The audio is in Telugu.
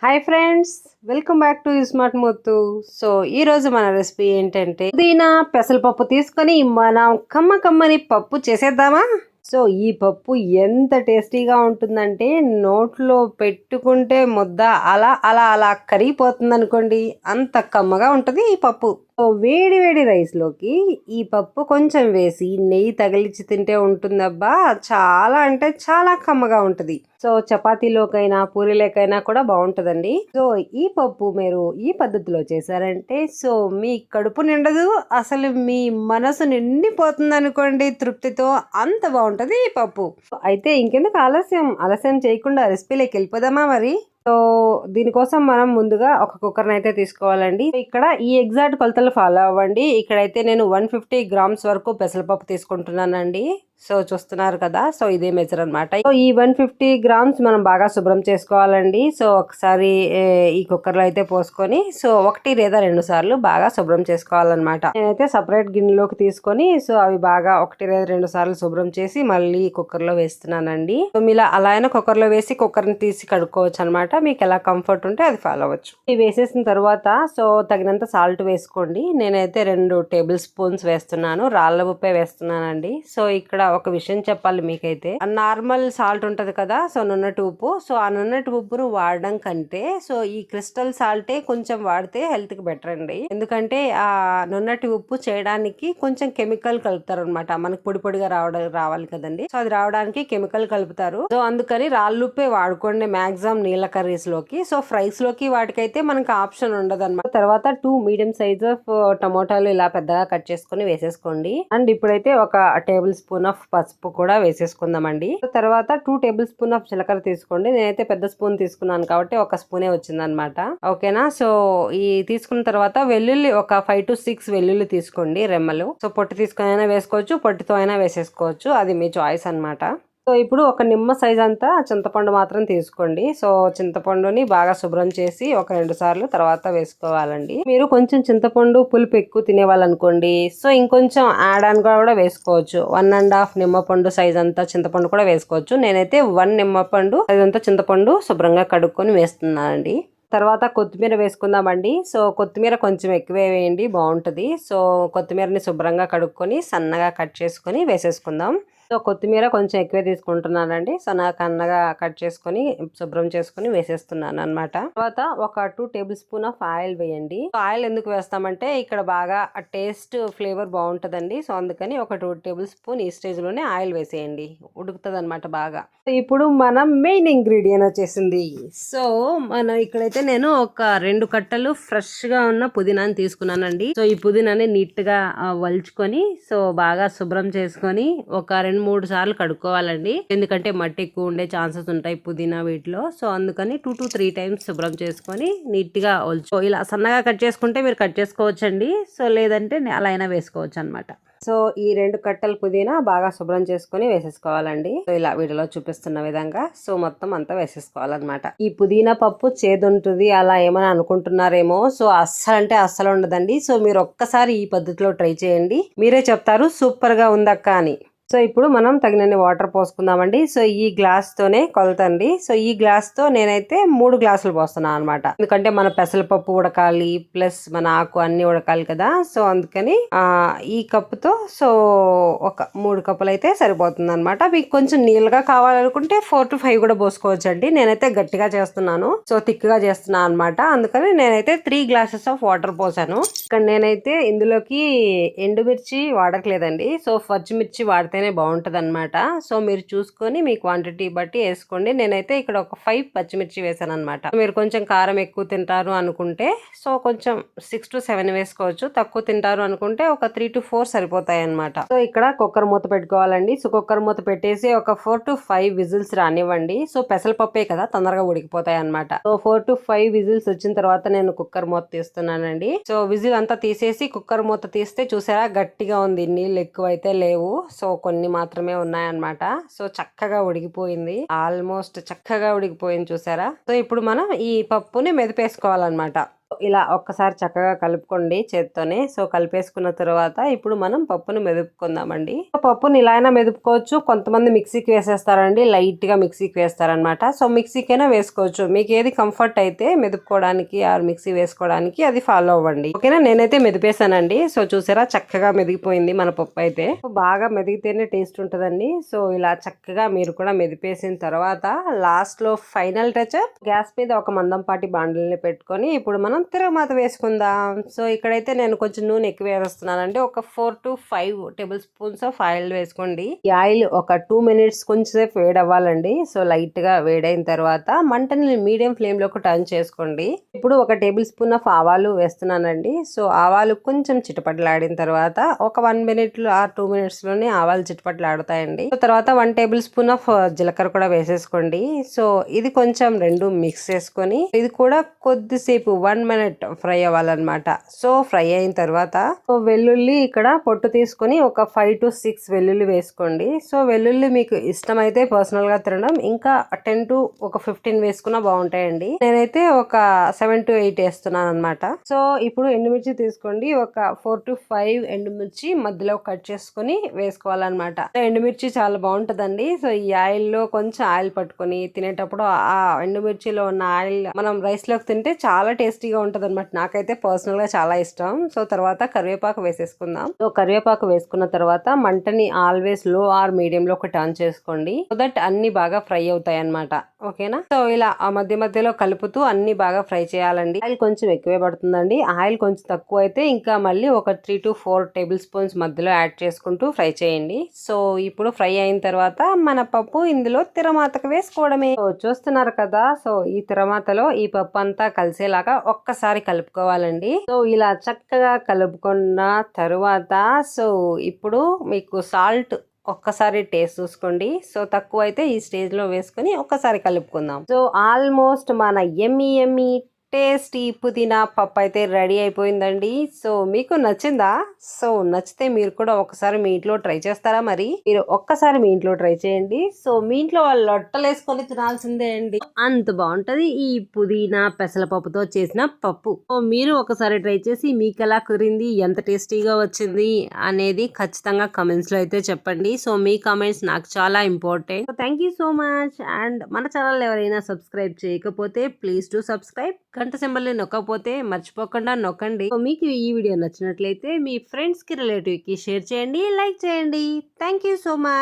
Hi friends, welcome back to smart Muthu. So ఈ రోజు మన రెసిపీ ఏంటంటే పుదీనా పెసరపప్పు తీసుకొని మనం కమ్మని పప్పు చేసేద్దామా. సో ఈ పప్పు ఎంత టేస్టీగా ఉంటుందంటే నోట్లో పెట్టుకుంటే ముద్ద అలా అలా అలా కరిగిపోతుంది అనుకోండి, అంత కమ్మగా ఉంటుంది ఈ పప్పు. సో వేడి వేడి రైస్లోకి ఈ పప్పు కొంచెం వేసి నెయ్యి తగిలించి తింటే ఉంటుందబ్బా, చాలా అంటే చాలా కమ్మగా ఉంటుంది. సో చపాతీలోకైనా పూరీలోకైనా కూడా బాగుంటుందండి. సో ఈ పప్పు మీరు ఈ పద్ధతిలో చేశారంటే సో మీ కడుపు నిండదు, అసలు మీ మనసు నిండిపోతుంది అనుకోండి తృప్తితో. అంత బాగుంటుంది ఈ పప్పు. అయితే ఇంకెందుకు ఆలస్యం చేయకుండా రెసిపీలోకి వెళ్ళిపోదామా మరి. సో దీనికోసం మనం ముందుగా ఒక కుక్కర్ని అయితే తీసుకోవాలండి. ఇక్కడ ఈ ఎగ్జాక్ట్ కొలతలు ఫాలో అవ్వండి. ఇక్కడైతే నేను 150 గ్రామ్స్ వరకు పెసరపప్పు తీసుకుంటున్నానండి. సో చూస్తున్నారు కదా, సో ఇదే మెజర్ అనమాట. సో ఈ 150 గ్రామ్స్ మనం బాగా శుభ్రం చేసుకోవాలండి. సో ఒకసారి ఈ కుక్కర్లో అయితే పోసుకొని సో 1 లేదా 2 సార్లు బాగా శుభ్రం చేసుకోవాలన్నమాట. నేనైతే సపరేట్ గిన్నెలోకి తీసుకొని సో అవి బాగా 1 లేదా 2 సార్లు శుభ్రం చేసి మళ్ళీ కుక్కర్లో వేస్తున్నానండి. సో ఇలా అలా అయినా కుక్కర్లో వేసి కుక్కర్ని తీసి కడుక్కోవచ్చు అనమాట. మీకు ఎలా కంఫర్ట్ ఉంటే అది ఫాలో అవ్వచ్చు. ఇవి వేసేసిన తర్వాత సో తగినంత సాల్ట్ వేసుకోండి. నేనైతే 2 టేబుల్ స్పూన్స్ వేస్తున్నాను, రాళ్ళ ఉప్పే వేస్తున్నానండి. సో ఇక్కడ ఒక విషయం చెప్పాలి మీకైతే, నార్మల్ సాల్ట్ ఉంటది కదా, సో నున్నటి ఉప్పు. సో ఆ నున్నటి ఉప్పును వాడడం కంటే సో ఈ క్రిస్టల్ సాల్టే కొంచెం వాడితే హెల్త్ కి బెటర్ అండి. ఎందుకంటే ఆ నున్నటి ఉప్పు చేయడానికి కొంచెం కెమికల్ కలుపుతారు అనమాట. మనకి పొడిగా రావాలి కదండి. సో అది రావడానికి కెమికల్ కలుపుతారు. సో అందుకని రాళ్ళుప్పే వాడుకోండి మాక్సిమం నీళ్ళ కర్రీస్ లోకి. సో ఫ్రైస్ లోకి వాటికైతే మనకి ఆప్షన్ ఉండదు అనమాట. తర్వాత 2 మీడియం సైజ్ ఆఫ్ టమోటాలు ఇలా పెద్దగా కట్ చేసుకుని వేసేసుకోండి. అండ్ ఇప్పుడైతే ఒక టేబుల్ స్పూన్ ఆఫ్ పసుపు కూడా వేసేసుకుందామండి. తర్వాత 2 టేబుల్ స్పూన్ ఆఫ్ జీలకర్ర తీసుకోండి. నేనైతే పెద్ద స్పూన్ తీసుకున్నాను కాబట్టి ఒక స్పూనే వచ్చింది అనమాట. ఓకేనా. సో ఈ తీసుకున్న తర్వాత వెల్లుల్లి ఒక 5 to 6 వెల్లుల్లి తీసుకోండి, రెమ్మలు. సో పొట్టు తీసుకొని అయినా వేసుకోవచ్చు, పొట్టుతో అయినా వేసేసుకోవచ్చు, అది మీ చాయిస్ అనమాట. సో ఇప్పుడు ఒక నిమ్మ సైజ్ అంతా చింతపండు మాత్రం తీసుకోండి. సో చింతపండుని బాగా శుభ్రం చేసి ఒక 2 సార్లు తర్వాత వేసుకోవాలండి. మీరు కొంచెం చింతపండు పులుపు ఎక్కువ తినేవాళ్ళనుకోండి సో ఇంకొంచెం యాడ్ ఆన్ కూడా వేసుకోవచ్చు. 1.5 నిమ్మపండు సైజ్ అంతా చింతపండు కూడా వేసుకోవచ్చు. నేనైతే 1 నిమ్మపండు సైజ్ అంతా చింతపండు శుభ్రంగా కడుక్కొని వేస్తున్నానండి. తర్వాత కొత్తిమీర వేసుకుందామండి. సో కొత్తిమీర కొంచెం ఎక్కువే వేయండి, బాగుంటుంది. సో కొత్తిమీరని శుభ్రంగా కడుక్కొని సన్నగా కట్ చేసుకొని వేసేసుకుందాం. సో కొత్తిమీర కొంచెం ఎక్కువే తీసుకుంటున్నానండి. సో నాకు అన్నగా కట్ చేసుకొని శుభ్రం చేసుకుని వేసేస్తున్నాను అనమాట. తర్వాత ఒక 2 టేబుల్ స్పూన్ ఆఫ్ ఆయిల్ వేయండి. ఆయిల్ ఎందుకు వేస్తామంటే ఇక్కడ బాగా టేస్ట్ ఫ్లేవర్ బాగుంటుందండి. సో అందుకని ఒక 2 టేబుల్ స్పూన్ ఈ స్టేజ్ లోనే ఆయిల్ వేసేయండి, ఉడుకుతుంది అనమాట బాగా. ఇప్పుడు మనం మెయిన్ ఇంగ్రీడియంట్ వచ్చేసింది. సో మనం ఇక్కడైతే నేను ఒక 2 కట్టలు ఫ్రెష్ గా ఉన్న పుదీనాని తీసుకున్నానండి. సో ఈ పుదీనాని నీట్ గా వలుచుకొని సో బాగా శుభ్రం చేసుకొని ఒక 2-3 సార్లు కడుక్కోవాలండి. ఎందుకంటే మట్టి ఎక్కువ ఉండే ఛాన్సెస్ ఉంటాయి పుదీనా వీటిలో. సో అందుకని 2 to 3 టైమ్స్ శుభ్రం చేసుకొని నీట్ గా ఇలా సన్నగా కట్ చేసుకుంటే మీరు కట్ చేసుకోవచ్చండి. సో లేదంటే అలా అయినా వేసుకోవచ్చు అనమాట. సో ఈ 2 కట్టల పుదీనా బాగా శుభ్రం చేసుకొని వేసేసుకోవాలండి. సో ఇలా వీడియోలో చూపిస్తున్న విధంగా సో మొత్తం అంతా వేసేసుకోవాలన్నమాట. ఈ పుదీనా పప్పు చేదుంటుంది అలా ఏమైనా అనుకుంటున్నారేమో, సో అస్సలు అంటే అస్సలు ఉండదండి. సో మీరు ఒక్కసారి ఈ పద్ధతిలో ట్రై చేయండి, మీరే చెప్తారు సూపర్ గా ఉందక్క అని. సో ఇప్పుడు మనం తగినన్ని వాటర్ పోసుకుందామండి. సో ఈ గ్లాస్ తోనే కొలతండి. సో ఈ గ్లాస్ తో నేనైతే 3 గ్లాసులు పోస్తున్నాను అనమాట. ఎందుకంటే మన పెసరపప్పు ఉడకాలి ప్లస్ మన ఆకు అన్ని ఉడకాలి కదా. సో అందుకని ఈ కప్పుతో సో ఒక 3 కప్పులు అయితే సరిపోతుంది అనమాట. మీకు కొంచెం నీళ్ళగా కావాలనుకుంటే 4 to 5 కూడా పోసుకోవచ్చు అండి. నేనైతే గట్టిగా చేస్తున్నాను, సో థిక్ గా చేస్తున్నాను అనమాట. అందుకని నేనైతే 3 గ్లాసెస్ ఆఫ్ వాటర్ పోసాను. ఇక్కడ నేనైతే ఇందులోకి ఎండుమిర్చి వాడట్లేదండి. సో పచ్చిమిర్చి వాడితే బాగుంటది అనమాట. సో మీరు చూసుకొని మీ క్వాంటిటీ బట్టి వేసుకోండి. నేనైతే ఇక్కడ ఒక 5 పచ్చిమిర్చి వేసాను అనమాట. మీరు కొంచెం కారం ఎక్కువ తింటారు అనుకుంటే సో కొంచెం 6 to 7 వేసుకోవచ్చు. తక్కువ తింటారు అనుకుంటే ఒక 3 to 4 సరిపోతాయి అనమాట. సో ఇక్కడ కుక్కర్ మూత పెట్టుకోవాలండి. సో కుక్కర్ మూత పెట్టేసి ఒక 4 to 5 విజిల్స్ రానివ్వండి. సో పెసరపప్పే కదా, తొందరగా ఉడికిపోతాయి అనమాట. సో 4 to 5 విజిల్స్ వచ్చిన తర్వాత నేను కుక్కర్ మూత తీస్తున్నానండి. సో విజిల్ అంతా తీసేసి కుక్కర్ మూత తీస్తే చూసారా గట్టిగా ఉంది, నీళ్ళు ఎక్కువ అయితే లేవు. సో కొన్ని మాత్రమే ఉన్నాయన్నమాట. సో చక్కగా ఉడికిపోయింది, ఆల్మోస్ట్ చక్కగా ఉడికిపోయింది చూసారా. సో ఇప్పుడు మనం ఈ పప్పుని మెదిపేసుకోవాలన్నమాట. ఇలా ఒక్కసారి చక్కగా కలుపుకోండి చేత్తోనే. సో కలిపేసుకున్న తర్వాత ఇప్పుడు మనం పప్పును మెదుపుకుందామండి. పప్పుని ఇలా అయినా మెదుపుకోవచ్చు. కొంతమంది మిక్సీకి వేసేస్తారండి, లైట్ గా మిక్సీకి వేస్తారనమాట. సో మిక్సీకైనా వేసుకోవచ్చు, మీకు ఏది కంఫర్ట్ అయితే మెదుపుకోవడానికి ఆర్ మిక్సీ వేసుకోవడానికి అది ఫాలో అవ్వండి. ఓకేనా, నేనైతే మెదిపేసానండి. సో చూసారా చక్కగా మెదిగిపోయింది మన పప్పు అయితే. బాగా మెదిగితేనే టేస్ట్ ఉంటదండి. సో ఇలా చక్కగా మీరు కూడా మెదిపేసిన తర్వాత లాస్ట్ లో ఫైనల్ టచ్ గ్యాస్ మీద ఒక మందంపాటి బాండల్ని పెట్టుకొని ఇప్పుడు మనం తిరగమాత వేసుకుందాం. సో ఇక్కడైతే నేను కొంచెం నూనె ఎక్కువ వేస్తున్నానండి. ఒక 4 to 5 table spoons of oil వేసుకోండి. ఈ ఆయిల్ ఒక 2 minutes కొంచెం సేపు వేడవ్వాలండి. సో లైట్ గా వేడైన తర్వాత మంటని మీడియం ఫ్లేమ్ లోకి టర్న్ చేసుకోండి. ఇప్పుడు ఒక టేబుల్ స్పూన్ ఆఫ్ ఆవాలు వేస్తున్నానండి. సో ఆవాలు కొంచెం చిటపటలాడిన తర్వాత ఒక 1 minute ఆర్ 2 minutes లోనే ఆవాలు చిటపటలాడుతాయండి. తర్వాత 1 టేబుల్ స్పూన్ ఆఫ్ జీలకర్ర కూడా వేసేసుకోండి. సో ఇది కొంచెం రెండు మిక్స్ చేసుకొని ఇది కూడా కొద్దిసేపు 1 minute ఫ్రై అవ్వాలన్నమాట. సో ఫ్రై అయిన తర్వాత వెల్లుల్లి ఇక్కడ పొట్టు తీసుకొని ఒక 5 to 6 వెల్లుల్లి వేసుకోండి. సో వెల్లుల్లి మీకు ఇష్టమైతే పర్సనల్ గా తినడం ఇంకా 10 to 15 వేసుకున్నా బాగుంటాయండి. నేనైతే ఒక 7 to 8 వేస్తున్నాను అనమాట. సో ఇప్పుడు ఎండుమిర్చి తీసుకోండి. ఒక 4 to 5 ఎండుమిర్చి మధ్యలో కట్ చేసుకుని వేసుకోవాలన్నమాట. ఎండుమిర్చి చాలా బాగుంటదండి. సో ఈ ఆయిల్ లో కొంచెం ఆయిల్ పట్టుకొని తినేటప్పుడు ఆ ఎండుమిర్చిలో ఉన్న ఆయిల్ మనం రైస్ లోకి తింటే చాలా టేస్టీగా ఉంటది అనమాట. నాకైతే పర్సనల్ గా చాలా ఇష్టం. సో తర్వాత కరివేపాకు వేసేసుకుందాం. సో కరివేపాకు వేసుకున్న తర్వాత మంటని ఆల్వేస్ లో ఆర్ మీడియం లో ఒక టర్న్ చేసుకోండి. సో దట్ అన్ని బాగా ఫ్రై అవుతాయి అనమాట. ఓకేనా, సో ఇలా ఆ మధ్య మధ్యలో కలుపుతూ అన్ని బాగా ఫ్రై చేయాలండి. ఆయిల్ కొంచెం ఎక్కువే పడుతుందండి. ఆయిల్ కొంచెం తక్కువ అయితే ఇంకా మళ్ళీ ఒక 3 to 4 టేబుల్ స్పూన్స్ మధ్యలో యాడ్ చేసుకుంటూ ఫ్రై చేయండి. సో ఇప్పుడు ఫ్రై అయిన తర్వాత మన పప్పు ఇందులో తిరమాతకు వేసుకోవడమే. సో చూస్తున్నారు కదా, సో ఈ తిరమాతలో ఈ పప్పు అంతా కలిసేలాగా ఒక్కసారి కలుపుకోవాలండి. సో ఇలా చక్కగా కలుపుకున్న తరువాత సో ఇప్పుడు మీకు సాల్ట్ ఒక్కసారి టేస్ట్ చూసుకోండి. సో తక్కువ అయితే ఈ స్టేజ్ లో వేసుకొని ఒక్కసారి కలుపుకుందాం. సో ఆల్మోస్ట్ మన ఎమ్మి టేస్టీ పుదీనా పప్పు అయితే రెడీ అయిపోయిందండి. సో మీకు నచ్చిందా? సో నచ్చితే మీరు కూడా ఒకసారి మీ ఇంట్లో ట్రై చేస్తారా? మరి మీరు ఒక్కసారి మీ ఇంట్లో ట్రై చేయండి. సో మీ ఇంట్లో వాళ్ళు లొట్టలు వేసుకొని తినాల్సిందే అండి, అంత బాగుంటది ఈ పుదీనా పెసరపప్పుతో చేసిన పప్పు. సో మీరు ఒకసారి ట్రై చేసి మీకు ఎలా కుదిరింది, ఎంత టేస్టీగా వచ్చింది అనేది ఖచ్చితంగా కమెంట్స్ లో అయితే చెప్పండి. సో మీ కామెంట్స్ నాకు చాలా important. Thank you so much. And మన ఛానల్ ఎవరైనా సబ్స్క్రైబ్ చేయకపోతే ప్లీజ్ టు సబ్స్క్రైబ్. గంట సింబల్ ని నొక్కకపోతే మర్చిపోకుండా నొక్కండి. మీకు ఈ వీడియో నచ్చినట్లయితే మీ ఫ్రెండ్స్ కి రిలేటివ్ కి షేర్ చేయండి, లైక్ చేయండి. Thank you so much.